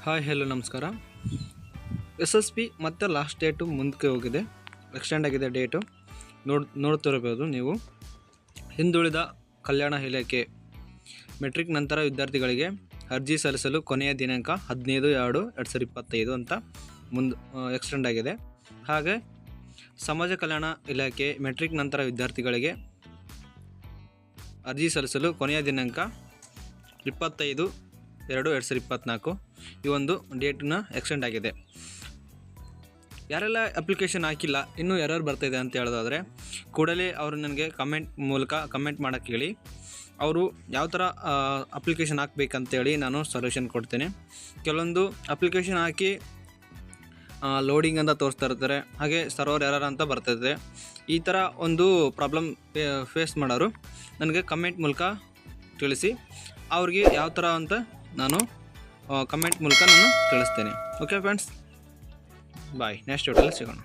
Hi hello ನಮಸ್ಕಾರ. S S P ಮತ್ತು last date ಮುಂದಕ್ಕೆ ಹೋಗಿದೆ, ಎಕ್ಸ್ಟೆಂಡ್ ಆಗಿದೆ ಡೇಟು. ನೋಡ್ತಿರಬಹುದು ನೀವು. ಹಿಂದುಳಿದ ಕಲ್ಯಾಣ ಇಲಾಖೆ ಮೆಟ್ರಿಕ್ ನಂತರ ವಿದ್ಯಾರ್ಥಿಗಳಿಗೆ ಅರ್ಜಿ ಸಲ್ಲಿಸಲು ಕೊನೆಯ ದಿನಾಂಕ 15/2/2025 ಅಂತ ಎಕ್ಸ್ಟೆಂಡ್ ಆಗಿದೆ. ಹಾಗೆ ಸಮಾಜ ಕಲ್ಯಾಣ ಇಲಾಖೆ ಮೆಟ್ರಿಕ್ ನಂತರ ವಿದ್ಯಾರ್ಥಿಗಳಿಗೆ ಅರ್ಜಿ ಸಲ್ಲಿಸಲು ಕೊನೆಯ ದಿನಾಂಕ 25/2/2024 ಈ ಒಂದು ಡೇಟನ್ನ ಎಕ್ಸ್ಟೆಂಡ್ ಆಗಿದೆ. ಯಾರೆಲ್ಲ ಅಪ್ಲಿಕೇಶನ್ ಹಾಕಿಲ್ಲ, ಇನ್ನೂ ಎರರ್ ಬರ್ತಾಯಿದೆ ಅಂತ ಹೇಳೋದಾದರೆ ಕೂಡಲೇ ಅವರು ನನಗೆ ಕಮೆಂಟ್ ಮಾಡೋಕ್ಕೆ ಹೇಳಿ. ಅವರು ಯಾವ ಥರ ಅಪ್ಲಿಕೇಶನ್ ಹಾಕ್ಬೇಕಂತೇಳಿ ನಾನು ಸೊಲ್ಯೂಷನ್ ಕೊಡ್ತೇನೆ. ಕೆಲವೊಂದು ಅಪ್ಲಿಕೇಶನ್ ಹಾಕಿ ಲೋಡಿಂಗ್ ಅಂತ ತೋರಿಸ್ತಾ ಇರ್ತಾರೆ, ಹಾಗೆ ಸರ್ವರ್ ಎರರ್ ಅಂತ ಬರ್ತಾಯಿದೆ. ಈ ಥರ ಒಂದು ಪ್ರಾಬ್ಲಮ್ ಫೇಸ್ ಮಾಡೋರು ನನಗೆ ಕಮೆಂಟ್ ಮೂಲಕ ತಿಳಿಸಿ. ಅವ್ರಿಗೆ ಯಾವ ಥರ ಅಂತ ನಾನು ಕಮೆಂಟ್ ಮೂಲಕ ನಾನು ತಿಳಿಸ್ತೇನೆ. ಓಕೆ ಫ್ರೆಂಡ್ಸ್, ಬಾಯ್. ನೆಕ್ಸ್ಟ್ ವಿಡಿಯೋದಲ್ಲಿ ಸಿಗೋಣ.